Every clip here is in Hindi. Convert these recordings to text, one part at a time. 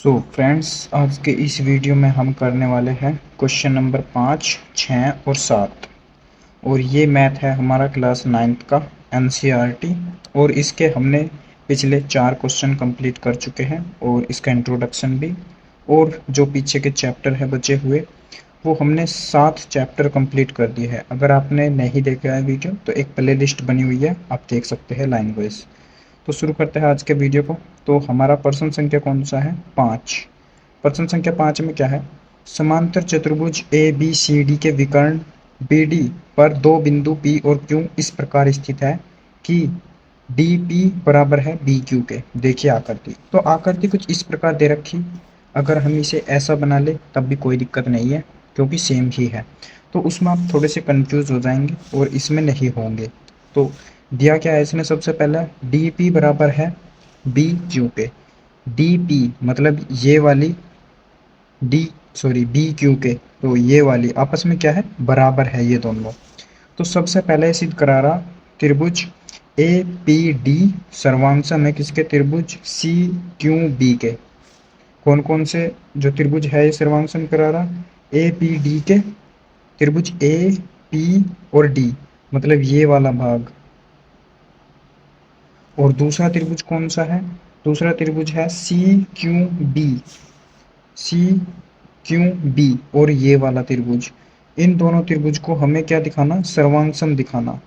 फ्रेंड्स, आज के इस वीडियो में हम करने वाले हैं क्वेश्चन नंबर 5, 6 और 7। और ये मैथ है हमारा क्लास 9th का एनसीईआरटी। और इसके हमने पिछले 4 क्वेश्चन कंप्लीट कर चुके हैं और इसका इंट्रोडक्शन भी। और जो पीछे के चैप्टर है बचे हुए, वो हमने 7 चैप्टर कंप्लीट कर दिए हैं। अगर आपने नहीं देखा है वीडियो तो एक प्ले लिस्ट बनी हुई है, आप देख सकते हैं लाइन वाइज। तो शुरू करते हैं आज के वीडियो को। तो हमारा प्रश्न संख्या कौन सा है? 5। प्रश्न संख्या 5 में क्या है? समांतर चतुर्भुज ए बी सी डी के विकर्ण बी डी पर दो बिंदु पी और क्यू इस प्रकार स्थित है कि डी पी बराबर है बी क्यू के। देखिए आकृति, तो आकृति कुछ इस प्रकार दे रखी। अगर हम इसे ऐसा बना ले तब भी कोई दिक्कत नहीं है, क्योंकि सेम ही है। तो उसमें आप थोड़े से कंफ्यूज हो जाएंगे और इसमें नहीं होंगे। तो दिया क्या है इसने? सबसे पहला डी पी बराबर है बी क्यू के। डी पी मतलब ये वाली बी क्यू के, तो ये वाली आपस में क्या है? बराबर है ये दोनों। तो सबसे पहले सिद्ध करा रहा त्रिभुज ए पी डी सर्वांगसम है किसके? त्रिभुज सी क्यू बी के। कौन कौन से जो त्रिभुज है ये सर्वांगसम करा रहा? ए पी डी के। त्रिभुज ए पी और डी मतलब ये वाला भाग। और दूसरा त्रिभुज कौन सा है? दूसरा त्रिभुज है C Q B. C Q B और ये वाला त्रिभुज। इन दोनों त्रिभुज को हमें क्या दिखाना? सर्वांगसम दिखाना।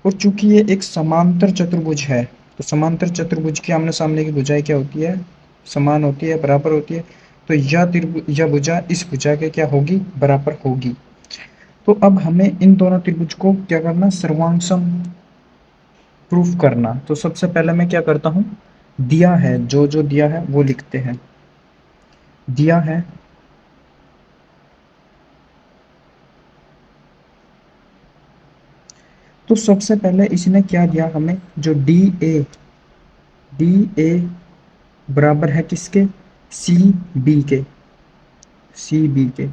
और चूंकि ये एक समांतर चतुर्भुज है, तो समांतर चतुर्भुज की आमने सामने की भुजाएं क्या होती है? समान होती है, बराबर होती है। तो यह भुजा इस भुजा के क्या होगी? बराबर होगी। तो अब हमें इन दोनों त्रिभुज को क्या करना? सर्वांगसम प्रूफ करना। तो सबसे पहले मैं क्या करता हूँ, दिया है जो जो दिया है वो लिखते हैं। दिया है तो सबसे पहले इसने क्या दिया हमें? जो डी ए बराबर है किसके? सी बी के। सी बी के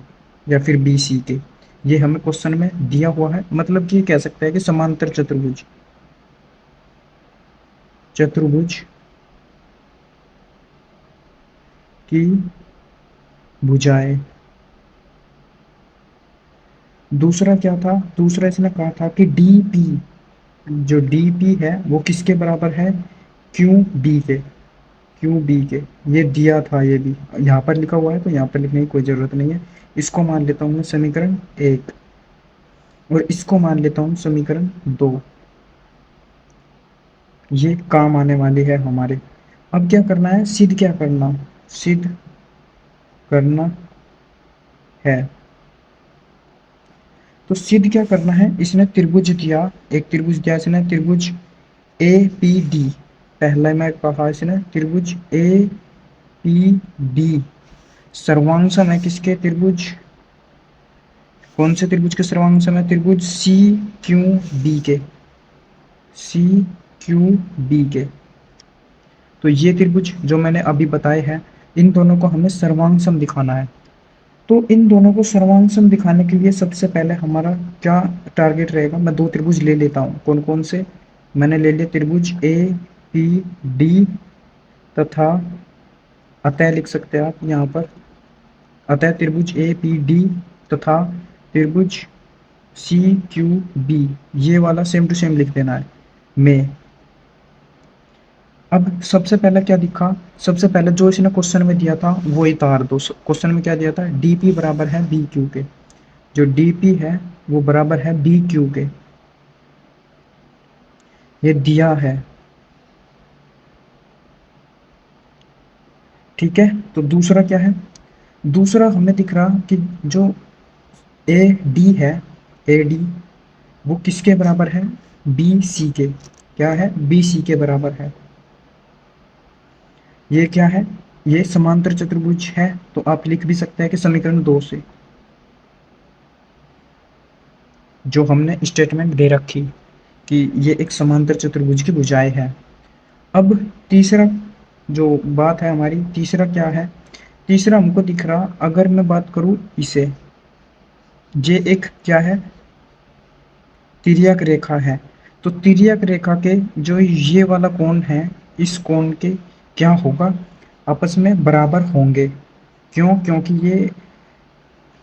या फिर बी सी के, ये हमें क्वेश्चन में दिया हुआ है। मतलब कि ये कह सकता है कि समांतर चतुर्भुज चतुर्भुज की भुजाएं। दूसरा क्या था? दूसरा इसने कहा था कि डी पी, जो डी पी है वो किसके बराबर है? क्यू बी के। क्यू बी के ये दिया था, ये भी यहाँ पर लिखा हुआ है तो यहाँ पर लिखने की कोई ज़रूरत नहीं है। इसको मान लेता हूँ मैं समीकरण 1 और इसको मान लेता हूँ समीकरण 2। ये काम आने वाली है हमारे। अब क्या करना है? सिद्ध क्या करना? सिद्ध करना है। तो सिद्ध क्या करना है? इसने त्रिभुज दिया, एक त्रिभुज दिया इसने, त्रिभुज ए पी डी। पहला मैं कहा इसने त्रिभुज ए पी डी सर्वांगसम है किसके? त्रिभुज, कौन से त्रिभुज के सर्वांगसम है? त्रिभुज सी क्यू बी के। सी क्यू बी के। तो ये त्रिभुज जो मैंने अभी बताए हैं, इन दोनों को हमें सर्वांगसम दिखाना है। तो इन दोनों को सर्वांगसम दिखाने के लिए सबसे पहले हमारा क्या टारगेट रहेगा? मैं दो त्रिभुज ले लेता हूँ। कौन कौन से? मैंने ले लिया त्रिभुज ए पी डी तथा अतः लिख सकते हैं आप यहाँ पर, अतः त्रिभुज ए पी डी तथा त्रिभुज सी क्यू बी, ये वाला सेम टू सेम लिख देना है में। अब सबसे पहले क्या दिखा? सबसे पहले जो इसने क्वेश्चन में दिया था वो ही तार दो। क्वेश्चन में क्या दिया था? डी पी बराबर है बी क्यू के। जो डी पी है वो बराबर है बी क्यू के, ये दिया है। ठीक है, तो दूसरा क्या है? दूसरा हमें दिख रहा कि जो ए डी है, ए डी वो किसके बराबर है? बी सी के। क्या है? बी सी के बराबर है। ये क्या है? ये समांतर चतुर्भुज है, तो आप लिख भी सकते हैं कि समीकरण 2 से जो हमने स्टेटमेंट दे रखी कि ये एक समांतर चतुर्भुज की भुजाएं है। अब तीसरा जो बात है हमारी, तीसरा क्या है? तीसरा हमको दिख रहा, अगर मैं बात करूं इसे, ये एक क्या है? तिर्यक रेखा है। तो तिर्यक रेखा के जो ये वाला कोण है, इस कोण के क्या होगा? आपस में बराबर होंगे। क्यों? क्योंकि ये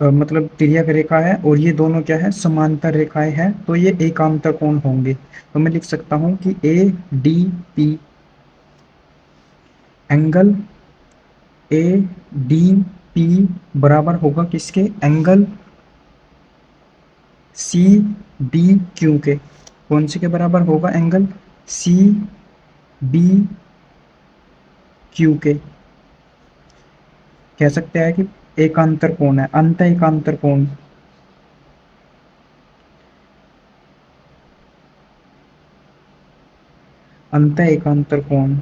मतलब तिर्यक रेखा है और ये दोनों क्या है, समांतर रेखाएं हैं, तो ये एकांतर कोण होंगे। तो मैं लिख सकता हूं कि A D P angle A D P बराबर होगा किसके, एंगल सी बी क्यू के। कौन से के बराबर होगा, एंगल सी बी क्यू के। कह सकते हैं कि एकांतर कोण है, अंत एकांतर कोण। अंत एकांतर कोण।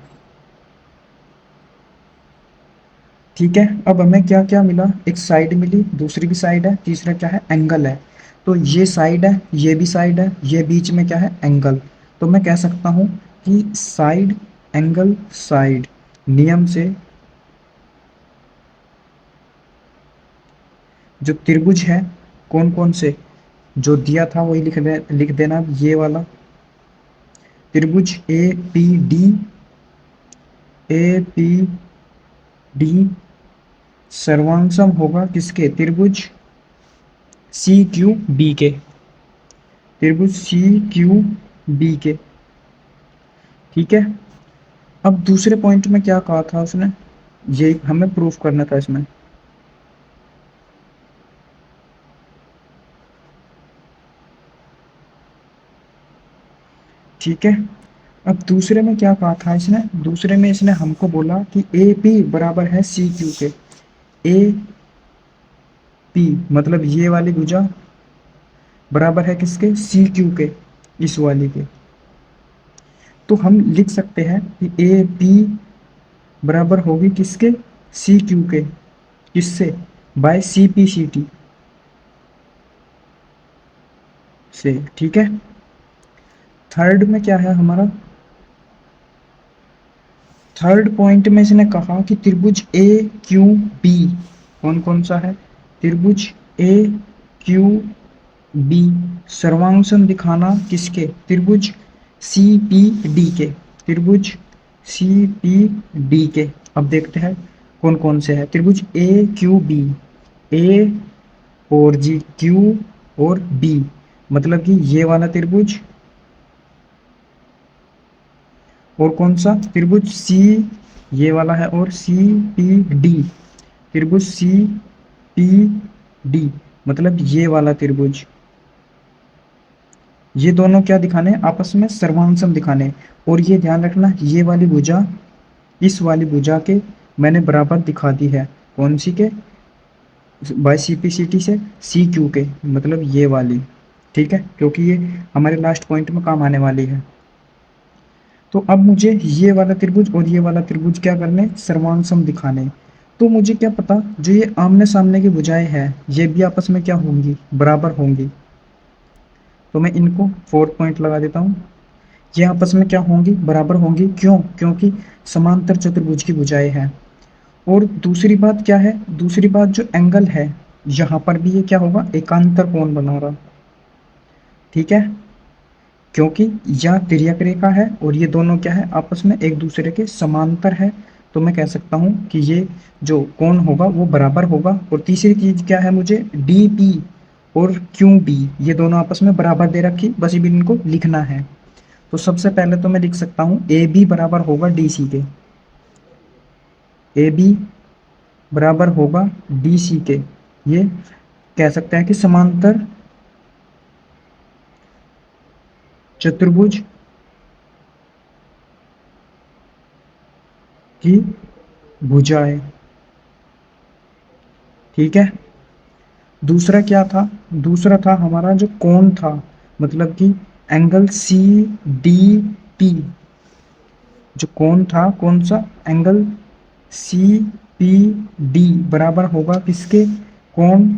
ठीक है, अब हमें क्या क्या मिला, एक साइड मिली, दूसरी भी साइड है, तीसरा क्या है, एंगल है। तो ये साइड है, ये भी साइड है, ये बीच में क्या है, एंगल। तो मैं कह सकता हूं कि साइड एंगल साइड नियम से जो त्रिभुज है, कौन कौन से जो दिया था वही लिख देना, ये वाला त्रिभुज A P D, A P D सर्वांगसम होगा किसके, त्रिभुज सी क्यू बी के। त्रिभुज सी क्यू बी के। ठीक है, अब दूसरे पॉइंट में क्या कहा था उसने, ये हमें प्रूफ करना था इसमें। ठीक है, अब दूसरे में क्या कहा था इसने, दूसरे में इसने हमको बोला कि ए पी बराबर है सी क्यू के। ए पी मतलब ये वाली भुजा बराबर है किसके, सी क्यू के, इस वाली के। तो हम लिख सकते हैं कि ए पी बराबर होगी किसके, सी क्यू के। किससे, by C P C T से। ठीक है, थर्ड में क्या है हमारा, थर्ड पॉइंट में इसने कहा कि त्रिभुज ए क्यू बी, कौन कौन सा है, त्रिभुज ए क्यू बी सर्वांगसम दिखाना किसके, त्रिभुज सी पी डी के। त्रिभुज सी पी डी के। अब देखते हैं कौन कौन से है, त्रिभुज ए क्यू बी, ए और जी, क्यू और बी, मतलब कि ये वाला त्रिभुज, और कौन सा त्रिभुज सी, ये वाला है, और सी पी डी, त्रिभुज सी पी डी मतलब ये वाला त्रिभुज। ये दोनों क्या दिखाने, आपस में सर्वांगसम दिखाने। और ये ध्यान रखना, ये वाली भुजा इस वाली भुजा के मैंने बराबर दिखा दी है, कौन सी के, by C P C T से सी क्यू के, मतलब ये वाली। ठीक है, क्योंकि ये हमारे लास्ट पॉइंट में काम आने वाली है। तो अब मुझे ये वाला त्रिभुज और ये वाला त्रिभुज क्या करने, सर्वांगसम दिखाने। तो मुझे क्या पता, जो ये आमने सामने की भुजाएं हैं ये भी आपस में क्या होंगी, बराबर होंगी। तो मैं इनको 4 पॉइंट लगा देता हूँ, ये आपस में क्या होंगी, बराबर होंगी। क्यों? क्योंकि समांतर चतुर्भुज की भुजाएं हैं। और दूसरी बात क्या है, दूसरी बात जो एंगल है, यहाँ पर भी ये क्या होगा, एकांतर कोण बना रहा। ठीक है, क्योंकि यह तिर्यक रेखा है और ये दोनों क्या है, आपस में एक दूसरे के समांतर है। तो मैं कह सकता हूं कि ये जो कोण होगा वो बराबर होगा। और तीसरी चीज क्या है, मुझे डी पी और क्यू बी ये दोनों आपस में बराबर दे रखी, बस ये भी इनको लिखना है। तो सबसे पहले तो मैं लिख सकता हूं ए बी बराबर होगा डी सी के, ए बी बराबर होगा डी सी के। ये कह सकते हैं कि समांतर चतुर्भुज की भुजाएं। ठीक है, दूसरा क्या था, दूसरा था हमारा जो कोण था, मतलब कि एंगल सी डी पी। जो कोण था कौन सा, एंगल सी पी डी बराबर होगा किसके, कोण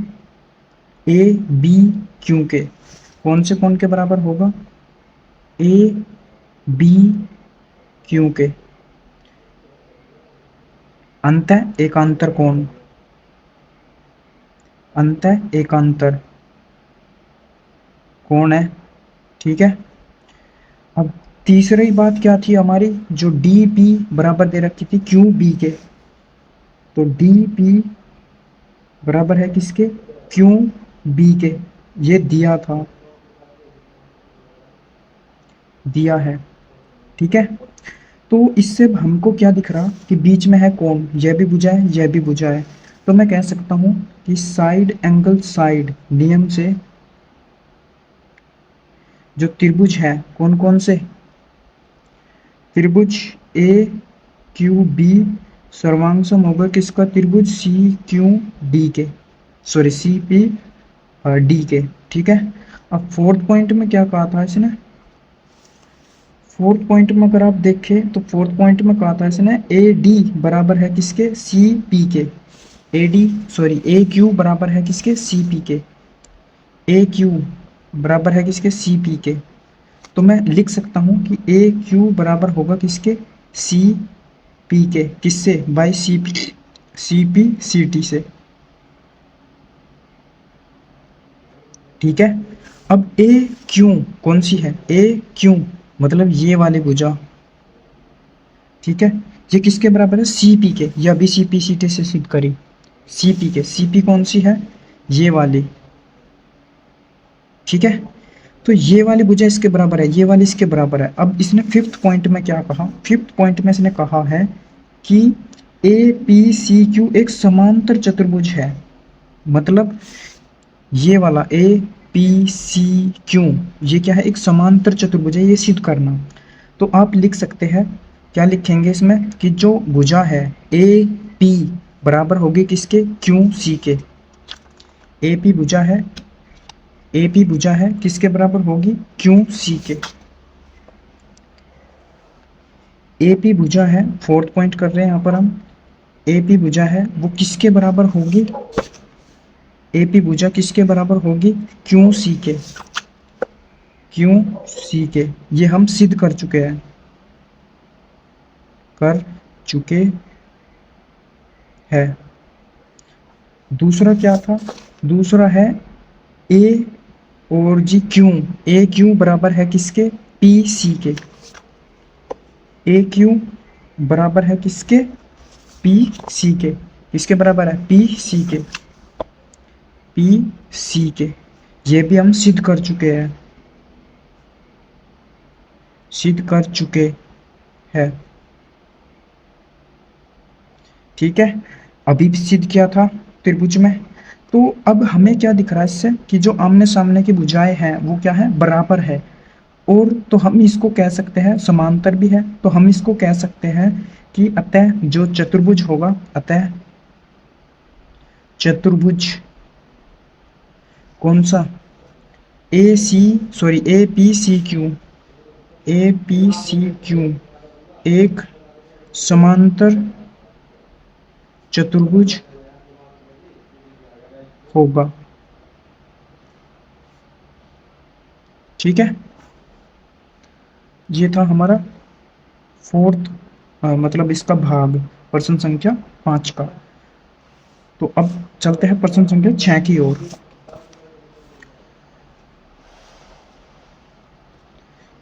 ए बी क्यू के। कौन से कोण के बराबर होगा, ए बी क्यू के। अंतः एकांतर कोण, अंतः एकांतर कोण है। ठीक है, अब तीसरी बात क्या थी हमारी, जो डी पी बराबर दे रखी थी क्यू बी के। तो डी पी बराबर है किसके, क्यू बी के। ये दिया था, दिया है, ठीक है। तो इससे हमको क्या दिख रहा कि बीच में है कौन, यह भी बुझा है, यह भी बुझा है। तो मैं कह सकता हूं कि साइड एंगल साइड नियम से जो त्रिभुज है, कौन कौन से त्रिभुज, ए क्यू बी सर्वांग सम होगा किसका, त्रिभुज सी क्यू डी के, सॉरी सी पी डी के, ठीक है। अब फोर्थ पॉइंट में क्या कहा था इसने, फोर्थ पॉइंट में अगर आप देखें तो फोर्थ पॉइंट में कहा था इसने ए डी बराबर है किसके, सी पी के। A D sorry A Q बराबर है किसके, सी पी के। ए क्यू बराबर है किसके, सी पी के। तो मैं लिख सकता हूं कि ए क्यू बराबर होगा किसके, सी पी के, किससे, by C P C T से, ठीक है। अब ए क्यू कौन सी है, ए क्यू मतलब ये वाली भुजा, ठीक है। ये किसके बराबर है, सी पी के, या भी सी पी सी टी से सिद्ध करी, सी पी के। सी पी कौन सी है, ये वाली, ठीक है। तो ये वाली भुजा इसके बराबर है, ये वाली इसके बराबर है। अब इसने फिफ्थ पॉइंट में क्या कहा, फिफ्थ पॉइंट में इसने कहा है कि ए पी सी क्यू एक समांतर चतुर्भुज है। मतलब ये वाला ए पी सी क्यू ये क्या है, एक समांतर चतुर्भुज है, ये सिद्ध करना। तो आप लिख सकते हैं, क्या लिखेंगे इसमें कि जो भुजा है ए पी बराबर होगी किसके, क्यू सी के। ए पी भुजा है, ए पी भुजा है किसके बराबर होगी, क्यू सी के। ए पी भुजा है, फोर्थ पॉइंट कर रहे हैं यहाँ पर हम, ए पी भुजा है वो किसके बराबर होगी, ए पी भुजा किसके बराबर होगी, क्यू सी के, क्यू सी के। ये हम सिद्ध कर चुके हैं, कर चुके हैं। दूसरा क्या था, दूसरा है ए और जी क्यू, ए क्यू बराबर है किसके, पी सी के। ए क्यू बराबर है किसके, पी सी के, किसके बराबर है, पी सी के, पी सी के। ये भी हम सिद्ध कर चुके हैं, सिद्ध कर चुके हैं, ठीक है। अभी भी सिद्ध किया था त्रिभुज में। तो अब हमें क्या दिख रहा है इससे कि जो आमने सामने की भुजाएं हैं वो क्या है, बराबर है। और तो हम इसको कह सकते हैं समांतर भी है, तो हम इसको कह सकते हैं कि अतः जो चतुर्भुज होगा, अतः चतुर्भुज कौन सा, A C sorry A P C Q, A P C Q एक समांतर चतुर्भुज होगा, ठीक है। ये था हमारा फोर्थ मतलब इसका भाग, प्रश्न संख्या 5 का। तो अब चलते हैं प्रश्न संख्या 6 की ओर।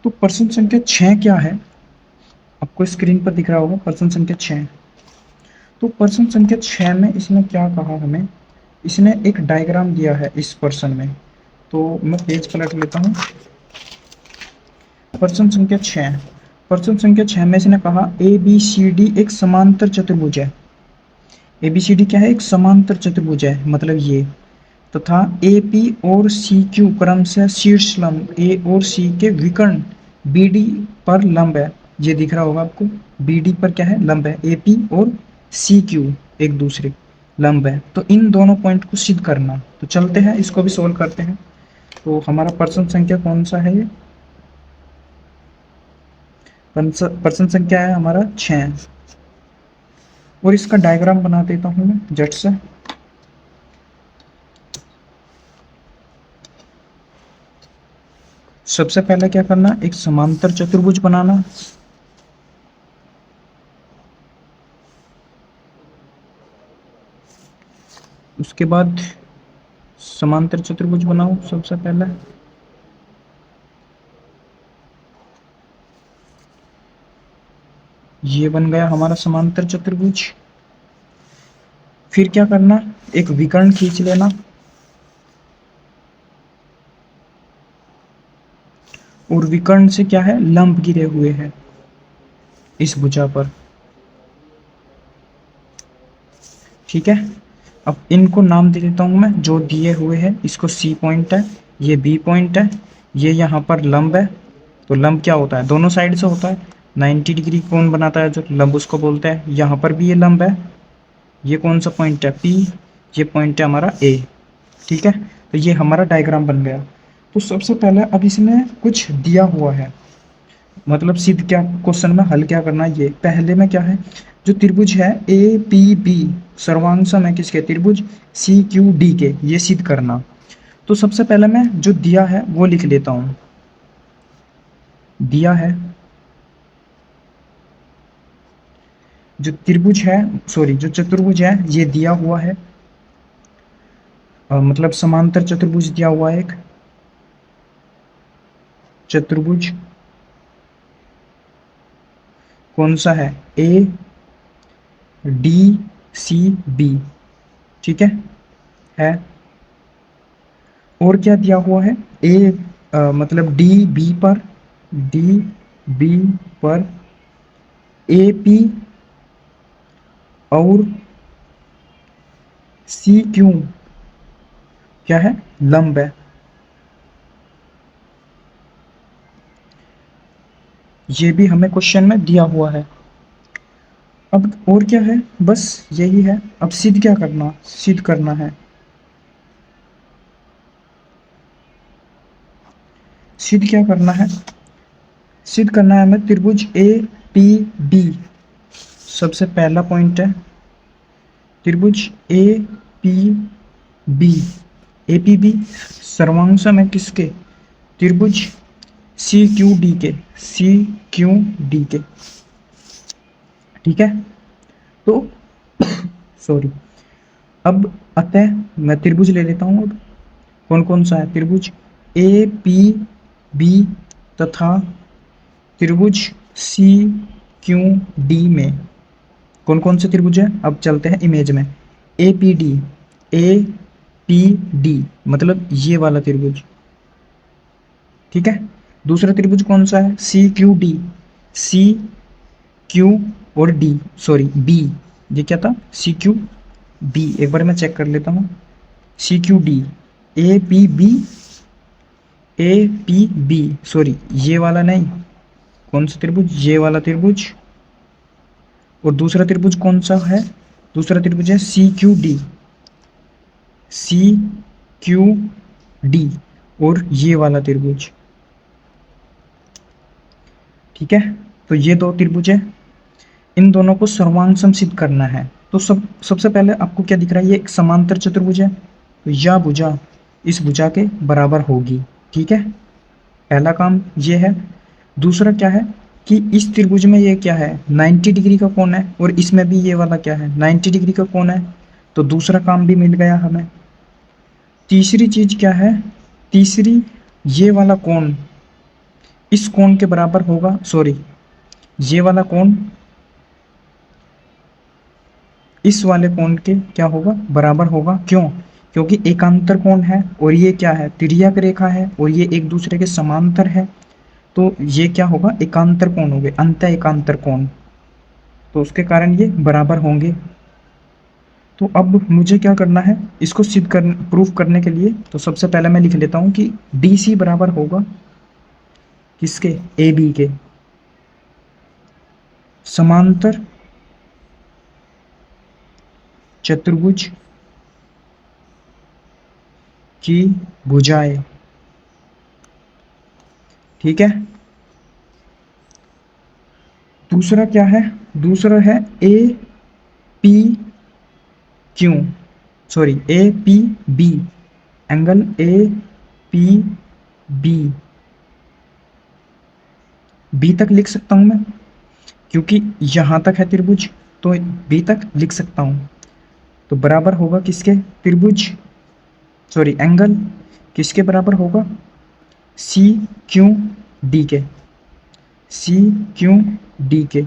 तो प्रश्न संख्या 6 क्या है, आपको स्क्रीन पर दिख रहा होगा प्रश्न संख्या 6। तो प्रश्न संख्या 6 में इसने क्या कहा हमें, इसने एक डायग्राम दिया है इस प्रश्न में। तो मैं पेज पलट लेता हूँ। प्रश्न संख्या 6, प्रश्न संख्या 6 में इसने कहा ए बी सी डी एक समांतर चतुर्भुज है। ए बी सी डी क्या है, एक समांतर चतुर्भुज है, मतलब ये, तथा ए पी और सी क्यू क्रमशः शीर्ष लंब ए और सी के विकर्ण बी डी पर लंब है। ये दिख रहा होगा आपको, बी डी पर क्या है, लंब है, ए पी और सी क्यू एक दूसरे लंब है। तो इन दोनों पॉइंट को सिद्ध करना। तो चलते हैं इसको भी सोल्व करते हैं। तो हमारा प्रश्न संख्या कौन सा है, ये प्रश्न संख्या है हमारा 6। और इसका डायग्राम बना देता हूं मैं झट से। सबसे पहले क्या करना, एक समांतर चतुर्भुज बनाना। उसके बाद समांतर चतुर्भुज बनाओ सबसे पहले। ये बन गया हमारा समांतर चतुर्भुज। फिर क्या करना, एक विकर्ण खींच लेना और विकर्ण से क्या है, लंब गिरे हुए हैं इस भुजा पर। ठीक है, अब इनको नाम दे देता हूं मैं, जो दिए हुए हैं इसको सी पॉइंट है, ये बी पॉइंट है, ये यहाँ पर लंब है। तो लंब क्या होता है, दोनों साइड से होता है, 90 डिग्री कोण बनाता है जो लंब, उसको बोलते हैं। यहाँ पर भी ये लंब है, ये कौन सा पॉइंट है, पी, ये पॉइंट है हमारा ए। ठीक है, तो ये हमारा डायग्राम बन गया। तो सबसे पहले अब इसमें कुछ दिया हुआ है, मतलब सिद्ध क्या, क्वेश्चन में हल क्या करना है, ये पहले में क्या है, जो त्रिभुज है ए पी बी सर्वांग सम है किसके, त्रिभुज सी क्यू डी के, ये सिद्ध करना। तो सबसे पहले मैं जो दिया है वो लिख लेता हूं, दिया है जो त्रिभुज है, सॉरी जो चतुर्भुज है ये दिया हुआ है, मतलब समांतर चतुर्भुज दिया हुआ है, एक चतुर्भुज कौन सा है, ए डी सी बी। ठीक है। और क्या दिया हुआ है, ए मतलब डी बी पर, डी बी पर ए पी और सी क्यू क्या है, लंब है। ये भी हमें क्वेश्चन में दिया हुआ है। अब और क्या है, बस यही है। अब सिद्ध क्या करना, सिद्ध करना है, सिद्ध क्या करना है, सिद्ध करना है हमें त्रिभुज ए पी बी। सबसे पहला पॉइंट है त्रिभुज A P B, A P B सर्वांग सम है किसके, त्रिभुज सी क्यू डी के, सी क्यू डी के। ठीक है, तो सॉरी, अब अतः मैं त्रिभुज ले लेता हूं। अब कौन कौन सा है, त्रिभुज ए पी बी तथा त्रिभुज सी क्यू डी में कौन कौन से त्रिभुज है। अब चलते हैं इमेज में, ए P D, A P D मतलब ये वाला त्रिभुज। ठीक है, दूसरा त्रिभुज कौन सा है, C Q D, C Q और डी, सॉरी बी, ये क्या था, सी क्यू बी। एक बार मैं चेक कर लेता हूँ, C Q D, A P B, A P B, sorry ये वाला नहीं, कौन सा त्रिभुज, ये वाला त्रिभुज। और दूसरा त्रिभुज कौन सा है, दूसरा त्रिभुज है C Q D, C Q D और ये वाला त्रिभुज। ठीक है, तो ये दो त्रिभुज है, इन दोनों को सर्वांग सम सिद्ध करना है। तो सबसे पहले आपको क्या दिख रहा है, ये एक समांतर चतुर्भुज है, तो यह भुजा इस भुजा के बराबर होगी। ठीक है, पहला काम ये है। दूसरा क्या है कि इस त्रिभुज में ये क्या है, 90 डिग्री का कोण है, और इसमें भी ये वाला क्या है, 90 डिग्री का कोण है, तो दूसरा काम भी मिल गया हमें। तीसरी चीज क्या है, तीसरी ये वाला कोण इस कोण के बराबर होगा, सॉरी ये वाला कोण इस वाले कोण के क्या होगा, बराबर होगा। क्यों, क्योंकि एकांतर कोण है और ये क्या है, तिर्यक रेखा है और ये एक दूसरे के समांतर है, तो ये क्या होगा, एकांतर कोण होंगे, अंत एकांतर कोण, तो उसके कारण ये बराबर होंगे। तो अब मुझे क्या करना है, इसको सिद्ध कर प्रूफ करने के लिए, तो सबसे पहले मैं लिख लेता हूं कि डी सी बराबर होगा किसके, ए बी के, समांतर चतुर्भुज की भुजाएं। ठीक है, दूसरा क्या है, दूसरा है A P Q, sorry A P B, angle A P B, B तक लिख सकता हूं मैं, क्योंकि यहां तक है त्रिभुज, तो बी तक लिख सकता हूं। तो बराबर होगा किसके, त्रिभुज, सॉरी एंगल किसके बराबर होगा, सी क्यू डी के, सी क्यू डी के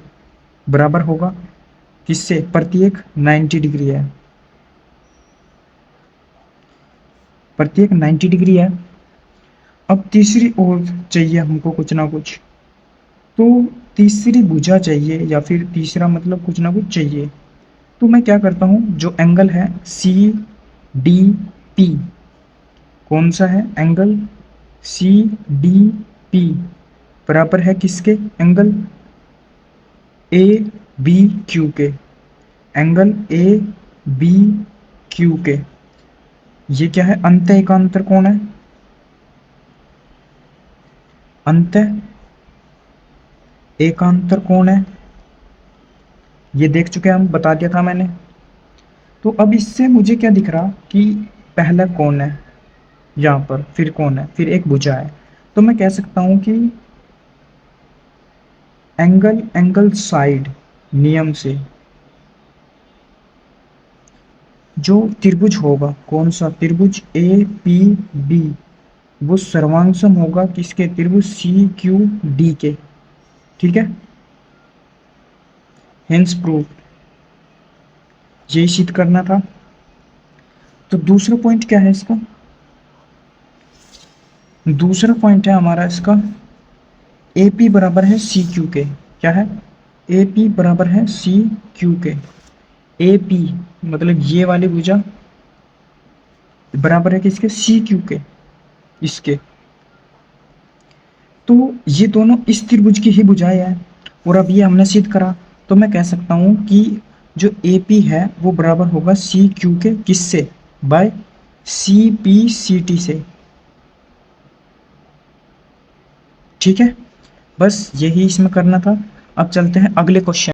बराबर होगा किससे, प्रत्येक 90 डिग्री है, प्रत्येक 90 डिग्री है। अब तीसरी ओर चाहिए हमको कुछ ना कुछ, तो तीसरी भुजा चाहिए या फिर तीसरा मतलब कुछ ना कुछ चाहिए। तो मैं क्या करता हूँ, जो एंगल है सी डी पी, कौन सा है एंगल सी डी पी, बराबर है किसके, एंगल ए बी क्यू के, एंगल ए बी क्यू के। ये क्या है, अंत एकांतर कोण है, अंत एकांतर कोण है, ये देख चुके हैं हम, बता दिया था मैंने। तो अब इससे मुझे क्या दिख रहा कि पहला कोण है यहाँ पर, फिर कोण है, फिर एक भुजा है। तो मैं कह सकता हूँ कि एंगल साइड नियम से जो त्रिभुज होगा, कौन सा त्रिभुज ए पी बी, वो सर्वांग होगा किसके, त्रिभुज सी क्यू डी के। ठीक है, हेंस प्रूफ, यही सिद्ध करना था। तो दूसरा पॉइंट क्या है इसका, दूसरा पॉइंट है हमारा इसका ए पी बराबर है सी क्यू के। क्या है, ए पी बराबर है सी क्यू के। ए पी मतलब ये वाली भुजा बराबर है किसके, सी क्यू के, इसके। तो ये दोनों इस त्रिभुज की ही भुजाएं हैं, और अब ये हमने सिद्ध करा। तो मैं कह सकता हूं कि जो ए पी है वो बराबर होगा सी क्यू के, किससे, by C P C T से। ठीक है, बस यही इसमें करना था। अब चलते हैं अगले क्वेश्चन।